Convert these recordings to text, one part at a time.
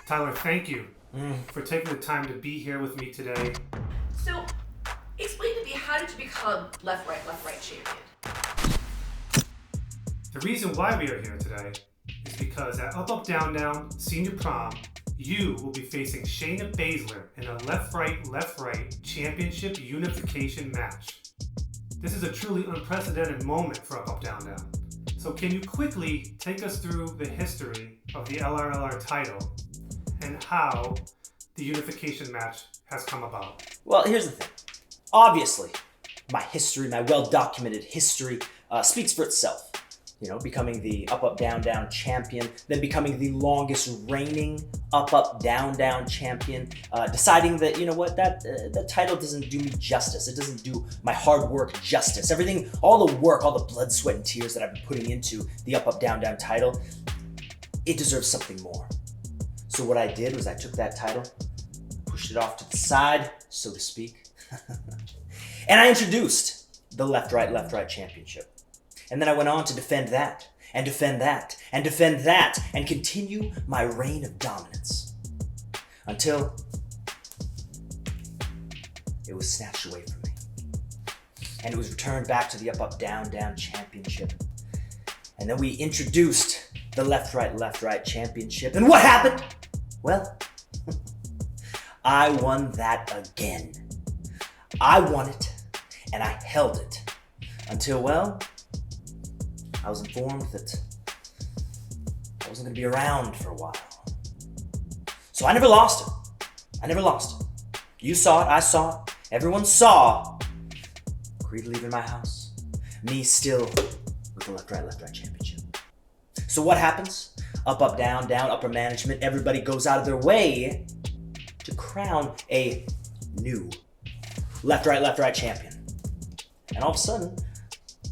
Tyler, thank you for taking the time to be here with me today. So, explain to me, how did you become left, right champion? The reason why we are here today is because at Up, Down, Down Senior Prom, you will be facing Shayna Baszler in a left, right championship unification match. This is a truly unprecedented moment for Up, Down, Down. So can you quickly take us through the history of the LRLR title and how the unification match has come about? Well, here's the thing. Obviously, my history, my well-documented history, speaks for itself. You know, becoming the Up, Down, Down champion, then becoming the longest reigning Up, Down, Down champion, deciding that, you know what, that title doesn't do me justice. It doesn't do my hard work justice. Everything, all the work, all the blood, sweat, and tears that I've been putting into the Up, Down, Down title, it deserves something more. So what I did was I took that title, pushed it off to the side, so to speak, and I introduced the Left, Right championship. And then I went on to defend that, and defend that, and defend that, and continue my reign of dominance. Until it was snatched away from me. And it was returned back to the Up, Down, Down championship. And then we introduced the Left, Right championship. And what happened? Well, I won that again. I won it, and I held it. Until, well, I was informed that I wasn't going to be around for a while. So I never lost it. You saw it, I saw it, everyone saw Creed leaving my house. Me still with the Left, Right championship. So what happens? Up, Down, Down, upper management, everybody goes out of their way to crown a new Left, Right champion. And all of a sudden,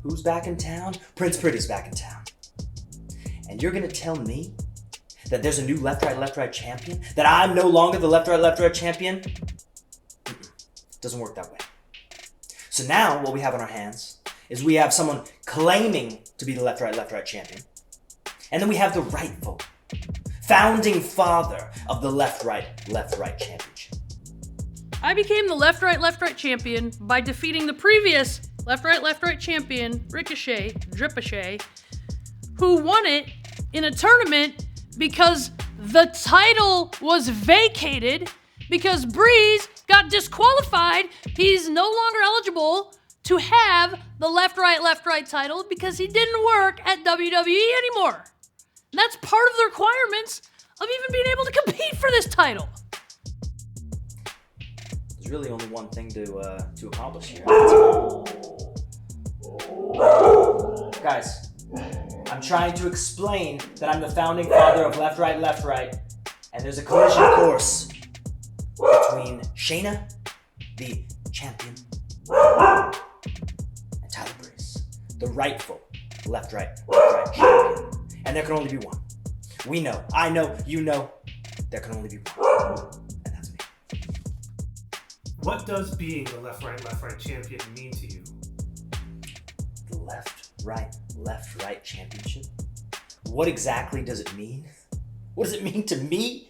who's back in town? Prince Pretty's back in town. And you're gonna tell me that there's a new Left, Right champion? That I'm no longer the Left, Right champion? Doesn't work that way. So now what we have on our hands is we have someone claiming to be the Left, Right champion. And then we have the rightful founding father of the Left, Right championship. I became the Left, Right champion by defeating the previous Left, Right champion, Ricochet, Dripochet, who won it in a tournament because the title was vacated because Breeze got disqualified. He's no longer eligible to have the Left, Right title because he didn't work at WWE anymore. And that's part of the requirements of even being able to compete for this title. There's really only one thing to accomplish here. Guys, I'm trying to explain that I'm the founding father of Left, Right, and there's a collision course between Shayna, the champion, and Tyler Breeze, the rightful Left, Right champion. And there can only be one. We know, I know, you know, there can only be one. And that's me. What does being the Left, Right champion mean to you? The Left, Right championship? What exactly does it mean? What does it mean to me?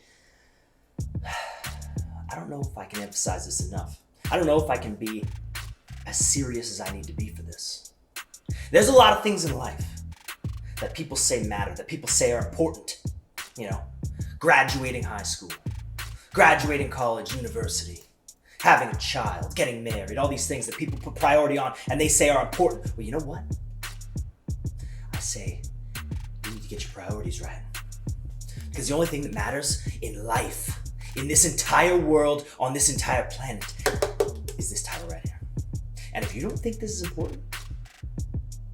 I don't know if I can emphasize this enough. I don't know if I can be as serious as I need to be for this. There's a lot of things in life that people say matter, that people say are important. You know, graduating high school, graduating college, university, having a child, getting married, all these things that people put priority on and they say are important. Well, you know what? I say you need to get your priorities right. Because the only thing that matters in life, in this entire world, on this entire planet, is this title right here. And if you don't think this is important,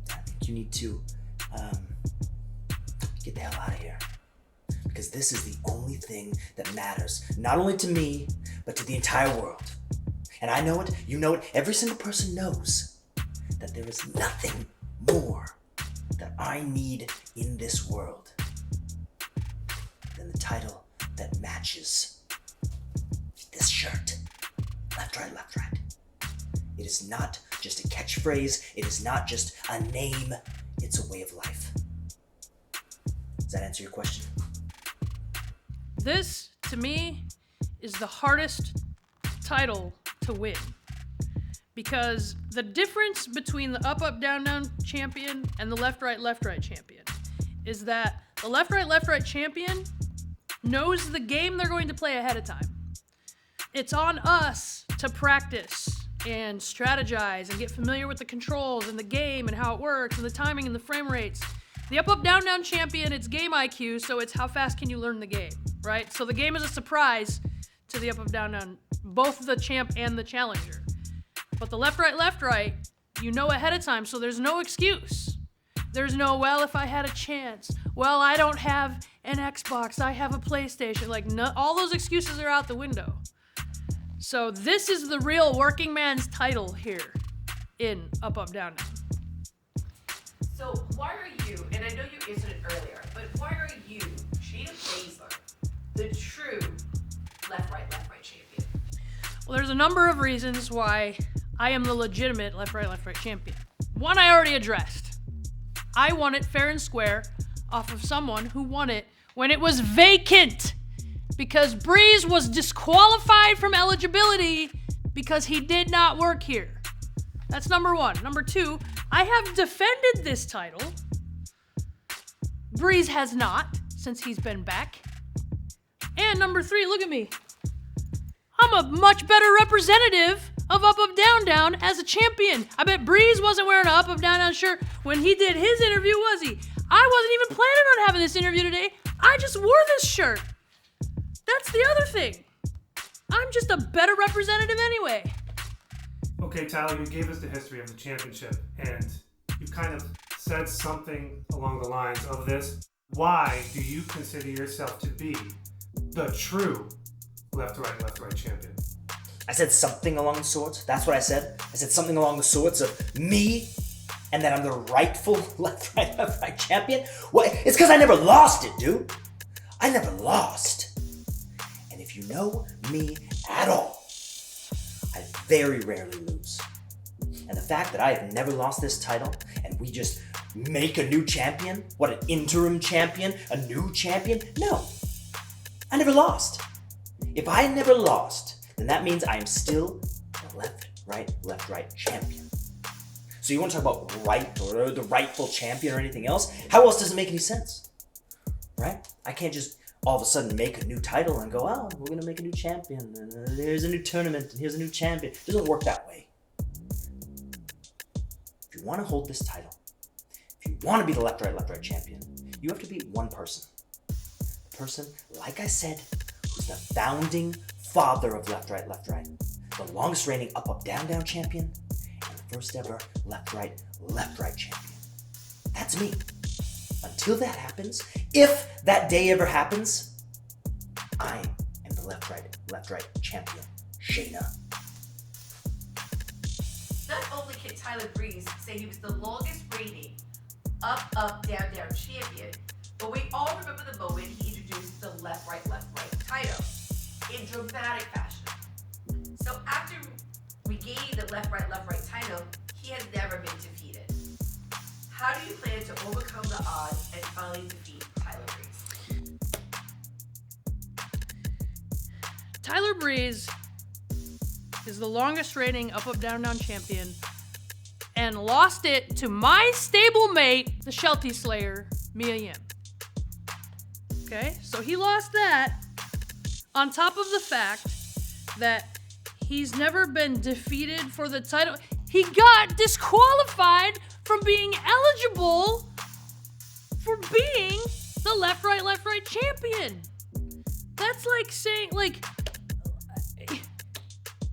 I think you need to get the hell out of here. Because this is the only thing that matters, not only to me, but to the entire world. And I know it, you know it, every single person knows that there is nothing more that I need in this world than the title that matches this shirt. Left, right. It is not just a catchphrase, it is not just a name, it's a way of life. Does that answer your question? This, to me, is the hardest title to win. Because the difference between the up, down, down champion and the left, right champion is that the left, right champion knows the game they're going to play ahead of time. It's on us to practice and strategize and get familiar with the controls and the game and how it works and the timing and the frame rates. The up, down, down champion, it's game IQ, so it's how fast can you learn the game, right? So the game is a surprise to the up, down, down, both the champ and the challenger. But the left, right, you know ahead of time, so there's no excuse. There's no, well, if I had a chance. Well, I don't have an Xbox, I have a PlayStation. Like, no, all those excuses are out the window. So this is the real working man's title here in Up, Down, Down. So why are you, and I know you answered it earlier, but why are you, Shayna Baszler, the true left, right champion? Well, there's a number of reasons why I am the legitimate left, right champion. One I already addressed. I won it fair and square off of someone who won it when it was vacant. Because Breeze was disqualified from eligibility because he did not work here. That's number one. Number two, I have defended this title. Breeze has not, since he's been back. And number three, look at me. I'm a much better representative of Up, Down, Down as a champion. I bet Breeze wasn't wearing an Up, Down, Down shirt when he did his interview, was he? I wasn't even planning on having this interview today. I just wore this shirt. That's the other thing. I'm just a better representative anyway. Okay, Tyler, you gave us the history of the championship, and you kind of said something along the lines of this. Why do you consider yourself to be the true left, right champion? I said something along the sorts. That's what I said. I said something along the sorts of me, and that I'm the rightful left, right champion. Well, it's because I never lost it, dude. I never lost. And if you know me at all, I very rarely lose. And the fact that I have never lost this title, and we just make a new champion, what, an interim champion, a new champion? No, I never lost. If I never lost, then that means I am still the left, right champion. So you want to talk about right or the rightful champion or anything else? How else does it make any sense? Right? I can't just all of a sudden make a new title and go, oh, we're going to make a new champion, and here's a new tournament, and here's a new champion. It doesn't work that way. If you want to hold this title, if you want to be the left, right champion, you have to beat one person. The person, like I said, who's the founding father of left, right, the longest reigning up, down, down champion, and the first ever left, right champion. That's me. Until that happens, if that day ever happens, I am the left, right champion, Shayna. Not only can Tyler Breeze say he was the longest reigning up, down, down champion, but we all remember the moment he introduced the left, right title in dramatic fashion. So after we gained the left, right title, he has never been defeated. How do you plan to overcome the odds and finally defeat Tyler Breeze? Tyler Breeze is the longest reigning up, down, down champion and lost it to my stablemate, the Sheltie Slayer, Mia Yim. Okay, so he lost that on top of the fact that he's never been defeated for the title. He got disqualified from being eligible for being the left, right champion. That's like saying, like,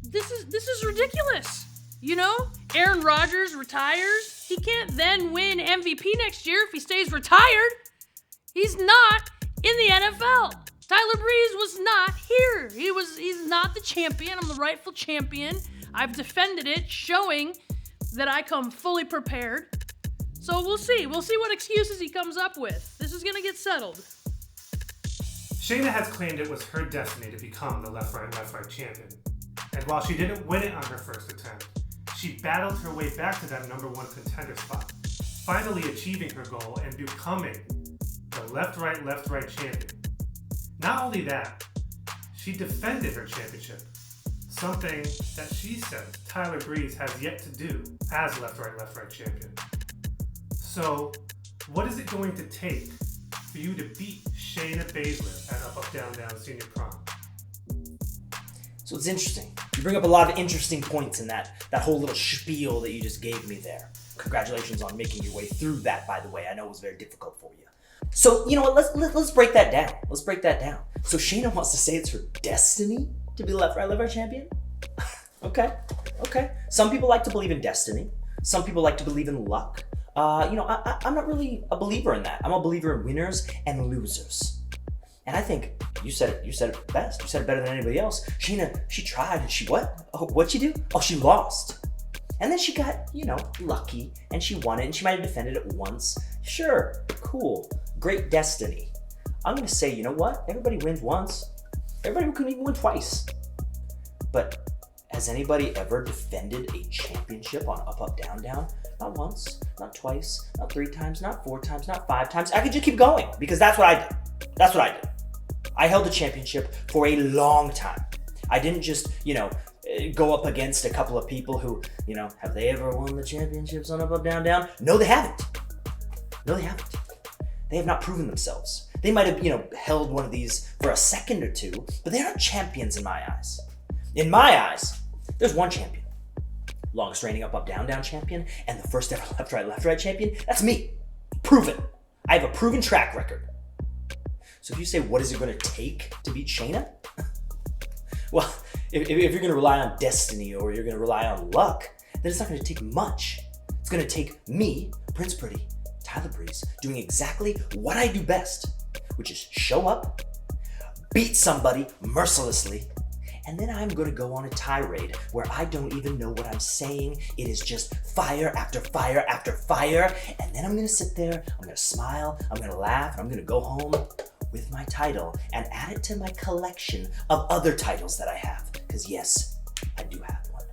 this is ridiculous. You know, Aaron Rodgers retires. He can't then win MVP next year if he stays retired. He's not in the NFL. Tyler Breeze was not here. He's not the champion. I'm the rightful champion. I've defended it, showing that I come fully prepared. So we'll see. We'll see what excuses he comes up with. This is going to get settled. Shayna has claimed it was her destiny to become the left, right champion. And while she didn't win it on her first attempt, she battled her way back to that number one contender spot, finally achieving her goal and becoming the left, right champion. Not only that, she defended her championship, something that she said Tyler Breeze has yet to do as left right champion. So, what is it going to take for you to beat Shayna Baszler at Up Up Down Down Senior Prom? So it's interesting. You bring up a lot of interesting points in that whole little spiel that you just gave me there. Congratulations on making your way through that, by the way. I know it was very difficult for you. So, you know what, let's break that down. Let's break that down. So Shayna wants to say it's her destiny to be left right champion? Okay. Some people like to believe in destiny. Some people like to believe in luck. I'm not really a believer in that. I'm a believer in winners and losers. And I think you said it best. You said it better than anybody else. Shayna, she tried and she what? Oh, what'd she do? Oh, she lost. And then she got, lucky and she won it and she might have defended it once. Sure, cool, great destiny. I'm gonna say, you know what? Everybody wins once. Everybody can even win twice. But has anybody ever defended a championship on Up Up Down Down? Not once, not twice, not 3 times, not 4 times, not 5 times. I could just keep going because that's what I did. I held the championship for a long time. I didn't just, go up against a couple of people who, have they ever won the championships on Up Up Down Down? No, they haven't. They have not proven themselves. They might have, held one of these for a second or two, but they aren't champions in my eyes. In my eyes, there's one champion. Longest reigning Up Up Down Down champion and the first ever left right champion. That's me. Proven. I have a proven track record. So if you say, what is it going to take to beat Shayna? Well, if you're going to rely on destiny or you're going to rely on luck, then it's not going to take much. It's going to take me, Prince Pretty, Tyler Breeze, doing exactly what I do best, which is show up, beat somebody mercilessly, and then I'm going to go on a tirade where I don't even know what I'm saying. It is just fire after fire after fire, and then I'm going to sit there, I'm going to smile, I'm going to laugh, and I'm going to go home with my title and add it to my collection of other titles that I have. Because yes, I do have one.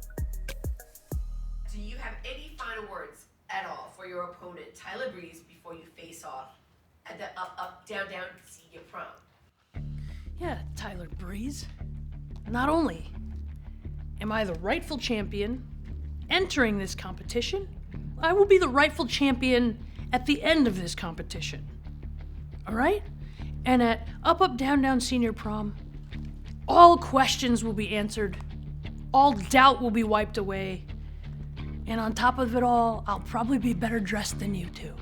Do you have any final words at all for your opponent, Tyler Breeze, before you face off at the Up Up Down Down Senior Prom? Yeah, Tyler Breeze. Not only am I the rightful champion entering this competition, I will be the rightful champion at the end of this competition. All right? And at Up Up Down Down Senior Prom, all questions will be answered, all doubt will be wiped away, and on top of it all, I'll probably be better dressed than you two.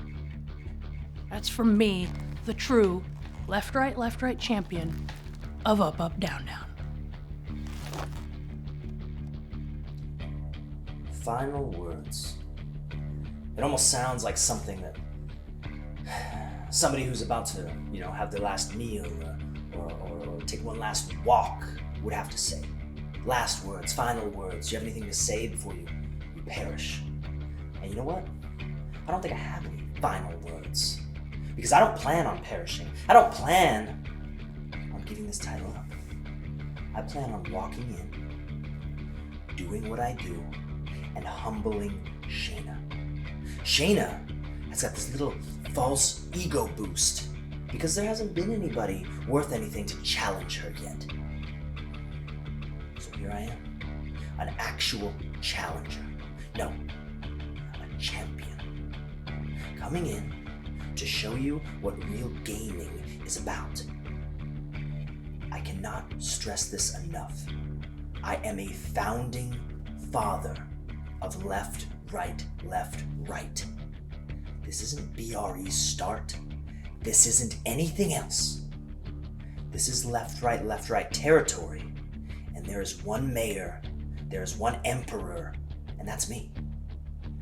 That's from me, the true left right champion of Up Up Down Down. Final words. It almost sounds like something that somebody who's about to, have their last meal or take one last walk would have to say. Last words, final words. Do you have anything to say before you perish? And you know what? I don't think I have any final words. Because I don't plan on perishing. I don't plan on giving this title up. I plan on walking in, doing what I do, and humbling Shayna. Shayna has got this little false ego boost because there hasn't been anybody worth anything to challenge her yet. So here I am, an actual challenger. No, a champion. Coming in to show you what real gaming is about. I cannot stress this enough. I am a founding father of left, right. This isn't BRE's start. This isn't anything else. This is left, right territory. And there is one mayor, there is one emperor, and that's me.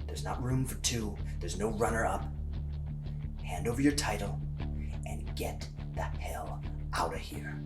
There's not room for two. There's no runner-up. Hand over your title and get the hell out of here.